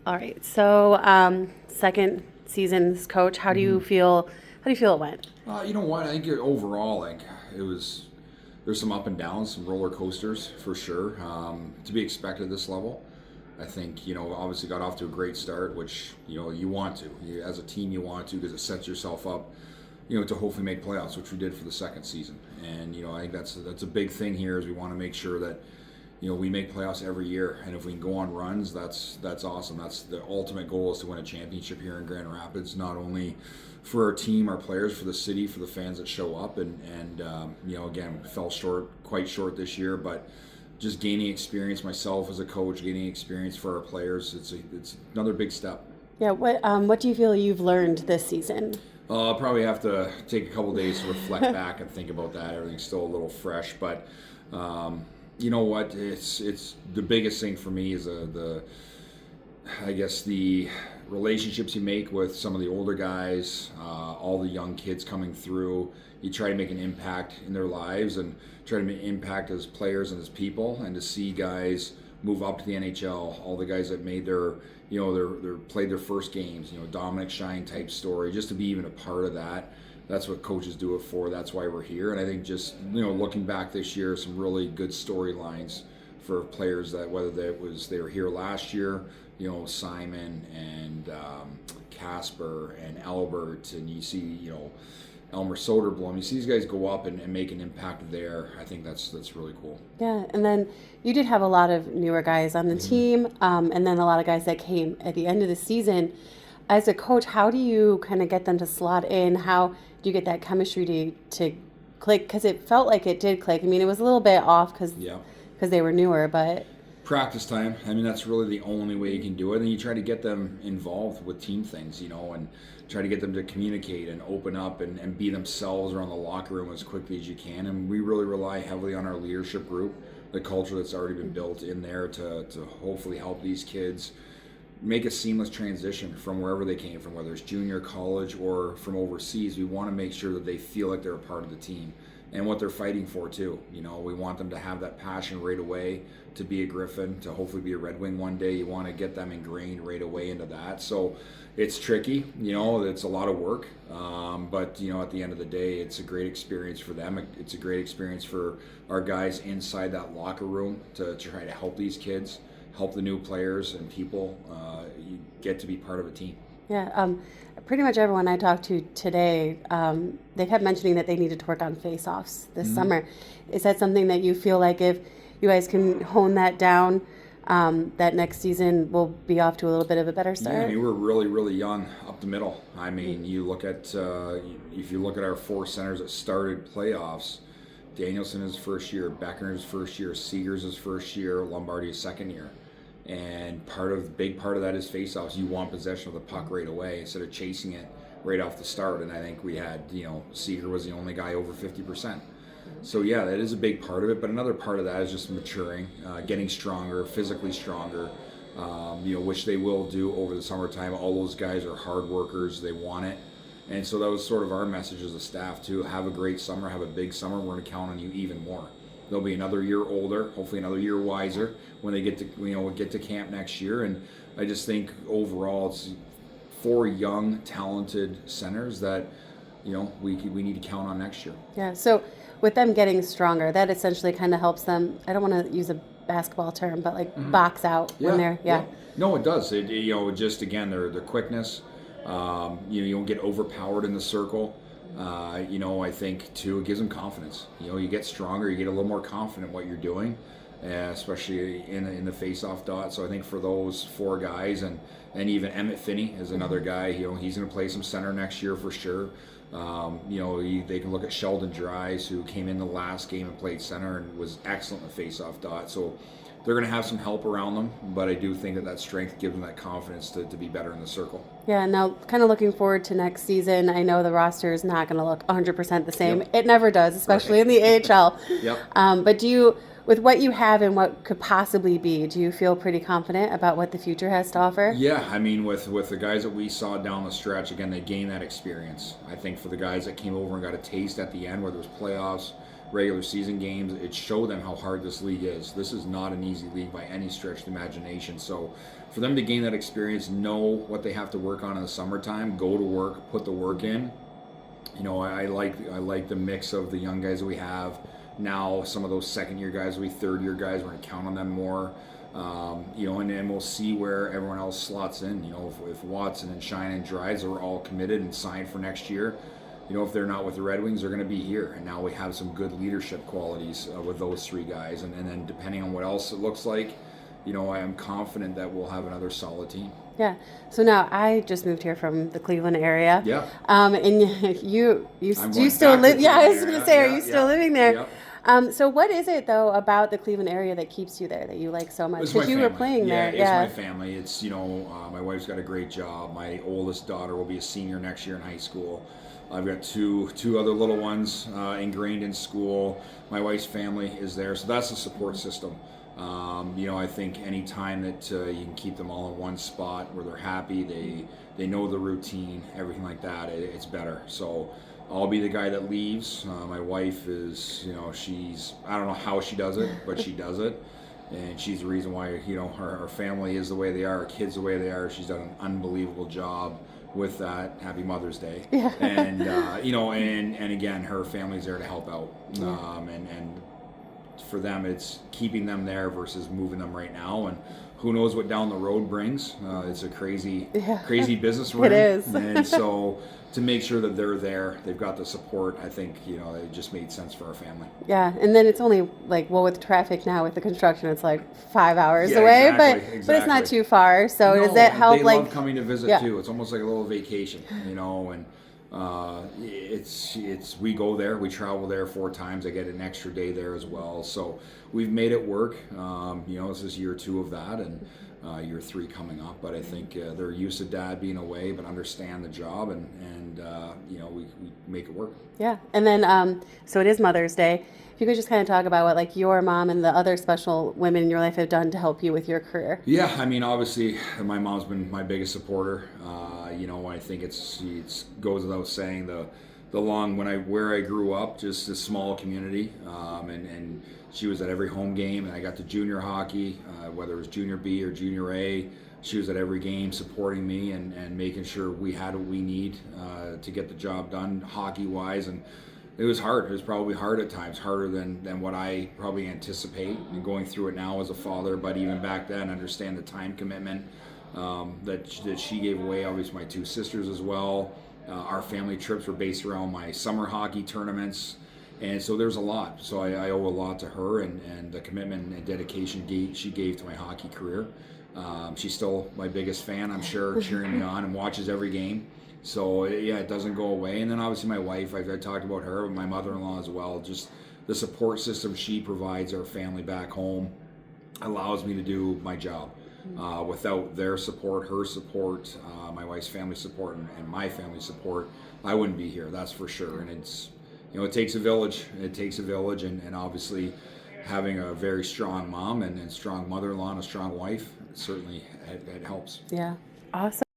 All right. So, second season's coach. How do you feel? How do you feel it went? You know what? I think overall, like it was, there's some up and downs, some roller coasters for sure. To be expected at this level. I think obviously got off to a great start, which you want to. As a team, you want to because it sets yourself up, to hopefully make playoffs, which we did for the second season. And I think that's a big thing here is we want to make sure that we make playoffs every year, and if we can go on runs, that's awesome. That's the ultimate goal is to win a championship here in Grand Rapids, not only for our team, our players, for the city, for the fans that show up, and again, fell quite short this year, but just gaining experience myself as a coach, gaining experience for our players, it's another big step. Yeah. What do you feel you've learned this season? I'll probably have to take a couple days to reflect back and think about that. Everything's still a little fresh, but you know what? It's the biggest thing for me is I guess the relationships you make with some of the older guys, all the young kids coming through. You try to make an impact in their lives and try to make an impact as players and as people, and to see guys move up to the NHL. All the guys that made their played their first games. Dominic Shine type story. Just to be even a part of that. That's what coaches do it for. That's why we're here. And I think just looking back this year, some really good storylines for players that whether they were here last year, Simon and Casper and Albert, and you see Elmer Soderblom. You see these guys go up and make an impact there. I think that's really cool. Yeah, and then you did have a lot of newer guys on the team, and then a lot of guys that came at the end of the season. As a coach, how do you kind of get them to slot in? How do you get that chemistry to click? Because it felt like it did click. I mean, it was a little bit off because they were newer, but practice time. I mean, that's really the only way you can do it. And you try to get them involved with team things, and try to get them to communicate and open up and be themselves around the locker room as quickly as you can. And we really rely heavily on our leadership group, the culture that's already been built in there to hopefully help these kids make a seamless transition from wherever they came from, whether it's junior, college, or from overseas. We want to make sure that they feel like they're a part of the team and what they're fighting for too. We want them to have that passion right away to be a Griffin, to hopefully be a Red Wing one day. You want to get them ingrained right away into that. So it's tricky, it's a lot of work, but at the end of the day, it's a great experience for them. It's a great experience for our guys inside that locker room to try to help these kids, help the new players and people. You get to be part of a team. Yeah, pretty much everyone I talked to today, they kept mentioning that they needed to work on face-offs this summer. Is that something that you feel like if you guys can hone that down, that next season will be off to a little bit of a better start? Yeah, I mean, we're really, really young up the middle. I mean, you look at if you look at our four centers that started playoffs, Danielson is first year, Beckner is first year, Seegers is first year, Lombardi is second year. And big part of that is faceoffs. You want possession of the puck right away instead of chasing it right off the start. And I think we had, Seeger was the only guy over 50%. So yeah, that is a big part of it. But another part of that is just maturing, getting stronger, physically stronger, which they will do over the summertime. All those guys are hard workers. They want it. And so that was sort of our message as a staff too. Have a great summer, have a big summer. We're going to count on you even more. They'll be another year older, hopefully another year wiser when they get to camp next year. And I just think overall it's four young, talented centers that we need to count on next year. Yeah. So with them getting stronger, that essentially kind of helps them. I don't want to use a basketball term, but box out when they're No, it does. It just again their quickness. You don't get overpowered in the circle. I think too, it gives them confidence. You get stronger, you get a little more confident in what you're doing, especially in the face-off dot. So I think for those four guys, and even Emmett Finney is another guy. He's going to play some center next year for sure. They can look at Sheldon Dries, who came in the last game and played center and was excellent in the face-off dot. So they're going to have some help around them, but I do think that strength gives them that confidence to be better in the circle. Yeah, now kind of looking forward to next season. I know the roster is not going to look 100% the same. Yep. It never does, especially in the AHL. Yep. But with what you have and what could possibly be, do you feel pretty confident about what the future has to offer? Yeah, I mean, with the guys that we saw down the stretch, again, they gained that experience. I think for the guys that came over and got a taste at the end, whether it was playoffs, regular season games. It showed them how hard this league is. This is not an easy league by any stretch of the imagination. So for them to gain that experience, know what they have to work on in the summertime, go to work, put the work in. I like the mix of the young guys that we have now. Some of those second-year guys, third-year guys, we're going to count on them more. And then we'll see where everyone else slots in. If Watson and Shine and Dries are all committed and signed for next year, if they're not with the Red Wings, they're going to be here. And now we have some good leadership qualities with those three guys. And then depending on what else it looks like, I am confident that we'll have another solid team. Yeah. So now I just moved here from the Cleveland area. Yeah. And you still live? Yeah, I was going to say, are you still living there? Yeah. So what is it though about the Cleveland area that keeps you there, that you like so much? Because you were playing there. Yeah, it's my family. It's my wife's got a great job. My oldest daughter will be a senior next year in high school. I've got two other little ones ingrained in school. My wife's family is there, so that's the support system. I think any time that you can keep them all in one spot where they're happy, they know the routine, everything like that, it's better. So I'll be the guy that leaves. My wife is, I don't know how she does it, but she does it. And she's the reason why, her family is the way they are, her kids the way they are. She's done an unbelievable job with that. Happy Mother's Day. Yeah. And, and again, her family's there to help out. And for them, it's keeping them there versus moving them right now. And who knows what down the road brings. It's a crazy business we're in. It is. And so to make sure that they're there, they've got the support, I think, it just made sense for our family. Yeah, and then it's only with traffic now, with the construction, it's 5 hours away, exactly. But it's not too far. So does that help? They love coming to visit too. It's almost like a little vacation, and it's we go there, we travel there 4 times. I get an extra day there as well. So we've made it work. This is year 2 of that, and year 3 coming up. But I think they're used to Dad being away, but understand the job, and we make it work. Yeah, and then so it is Mother's Day. If you could just kind of talk about what your mom and the other special women in your life have done to help you with your career. Yeah, obviously my mom's been my biggest supporter. I think it goes without saying where I grew up, just a small community, and she was at every home game, and I got to junior hockey, whether it was junior B or junior A. She was at every game supporting me and making sure we had what we need to get the job done hockey-wise. And it was hard. It was probably hard at times, harder than what I probably anticipate, and going through it now as a father. But even back then, understand the time commitment that she gave away. Obviously, my 2 sisters as well. Our family trips were based around my summer hockey tournaments. And so there's a lot. So I owe a lot to her and the commitment and dedication she gave to my hockey career. She's still my biggest fan, I'm sure, cheering me on and watches every game. So, it doesn't go away. And then obviously my wife, I talked about her, but my mother-in-law as well. Just the support system she provides our family back home allows me to do my job. Without their support, her support, my wife's family support, and my family support, I wouldn't be here, that's for sure. And it's, it takes a village. It takes a village, and obviously having a very strong mom and strong mother-in-law and a strong wife, certainly it helps. Yeah, awesome.